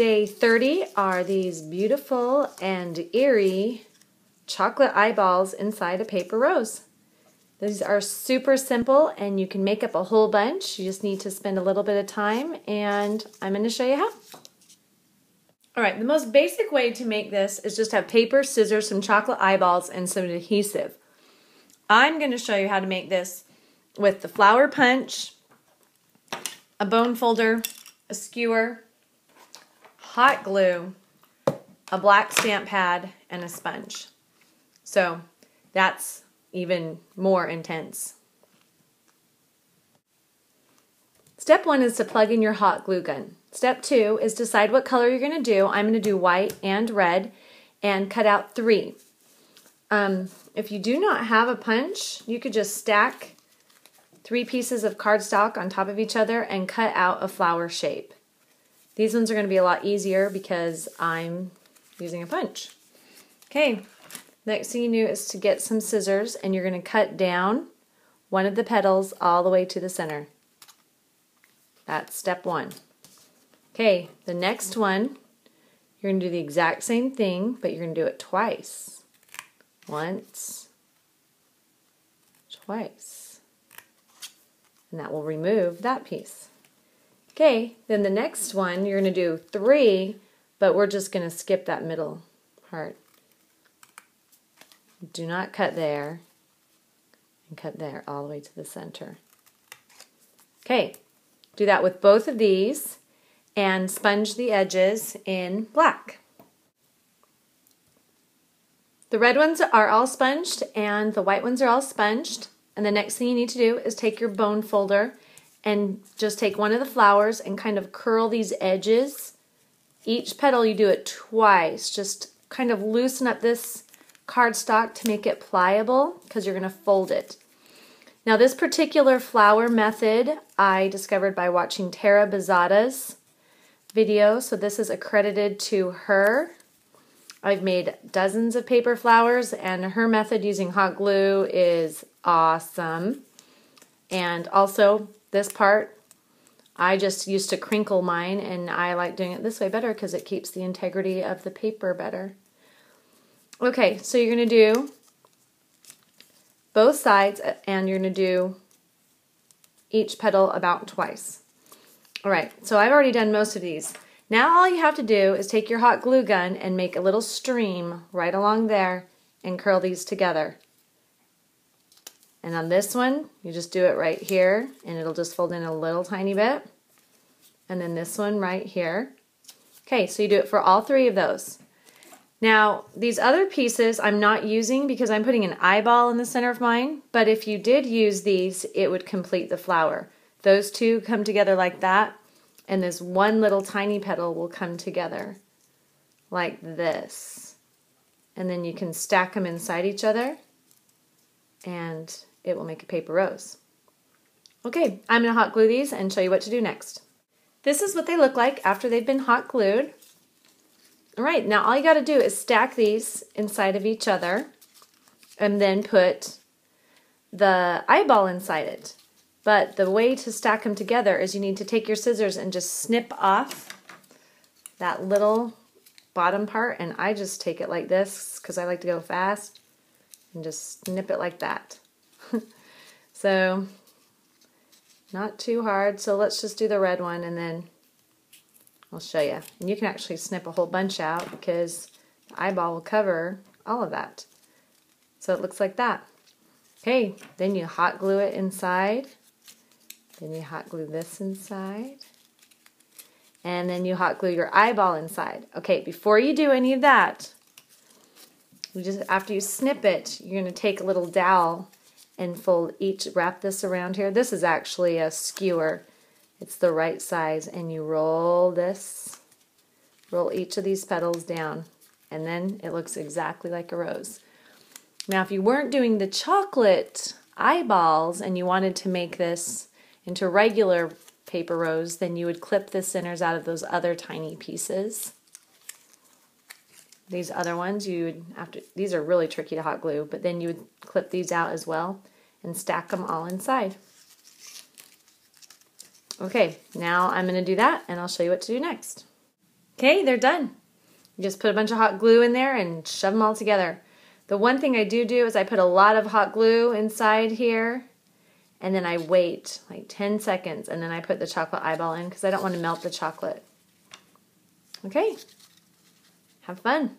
Day 30 are these beautiful and eerie chocolate eyeballs inside a paper rose. These are super simple and you can make up a whole bunch. You just need to spend a little bit of time and I'm going to show you how. Alright, the most basic way to make this is just have paper, scissors, some chocolate eyeballs, and some adhesive. I'm going to show you how to make this with the flower punch, a bone folder, a skewer, hot glue, a black stamp pad, and a sponge. So that's even more intense. Step 1 is to plug in your hot glue gun. Step 2 is decide what color you're going to do. I'm going to do white and red and cut out 3. If you do not have a punch, you could just stack 3 pieces of cardstock on top of each other and cut out a flower shape. These ones are going to be a lot easier because I'm using a punch. Okay, next thing you do is to get some scissors and you're going to cut down one of the petals all the way to the center. That's step 1. Okay, the next one, you're going to do the exact same thing, but you're going to do it twice. Once, twice. And that will remove that piece. Okay, then the next one, you're going to do 3, but we're just going to skip that middle part. Do not cut there, and cut there all the way to the center. Okay, do that with both of these, and sponge the edges in black. The red ones are all sponged, and the white ones are all sponged, and the next thing you need to do is take your bone folder and just take one of the flowers and kind of curl these edges. Each petal you do it twice. Just kind of loosen up this cardstock to make it pliable because you're going to fold it. Now this particular flower method I discovered by watching Tara Bazata's video, so this is accredited to her. I've made dozens of paper flowers and her method using hot glue is awesome. And also this part, I just used to crinkle mine and I like doing it this way better because it keeps the integrity of the paper better. Okay, so you're going to do both sides and you're going to do each petal about twice. Alright, so I've already done most of these. Now all you have to do is take your hot glue gun and make a little stream right along there and curl these together. And on this one, you just do it right here and it'll just fold in a little tiny bit. And then this one right here. Okay, so you do it for all 3 of those. Now, these other pieces I'm not using because I'm putting an eyeball in the center of mine, but if you did use these, it would complete the flower. Those 2 come together like that, and this one little tiny petal will come together like this. And then you can stack them inside each other, and it will make a paper rose. Okay, I'm going to hot glue these and show you what to do next. This is what they look like after they've been hot glued. Alright, now all you got to do is stack these inside of each other and then put the eyeball inside it. But the way to stack them together is you need to take your scissors and just snip off that little bottom part, and I just take it like this because I like to go fast and just snip it like that. So not too hard, so let's just do the red one and then I'll show you. And you can actually snip a whole bunch out because the eyeball will cover all of that. So it looks like that. Okay, then you hot glue it inside. Then you hot glue this inside. And then you hot glue your eyeball inside. Okay, before you do any of that, after you snip it, you're going to take a little dowel and wrap this around here. This is actually a skewer. It's the right size, and you roll each of these petals down, and then it looks exactly like a rose. Now, if you weren't doing the chocolate eyeballs and you wanted to make this into regular paper rose, then you would clip the centers out of those other tiny pieces. These other ones, these are really tricky to hot glue, but then you would clip these out as well and stack them all inside. Okay, now I'm going to do that and I'll show you what to do next. Okay, they're done. You just put a bunch of hot glue in there and shove them all together. The one thing I do is I put a lot of hot glue inside here, and then I wait like 10 seconds, and then I put the chocolate eyeball in because I don't want to melt the chocolate. Okay, have fun.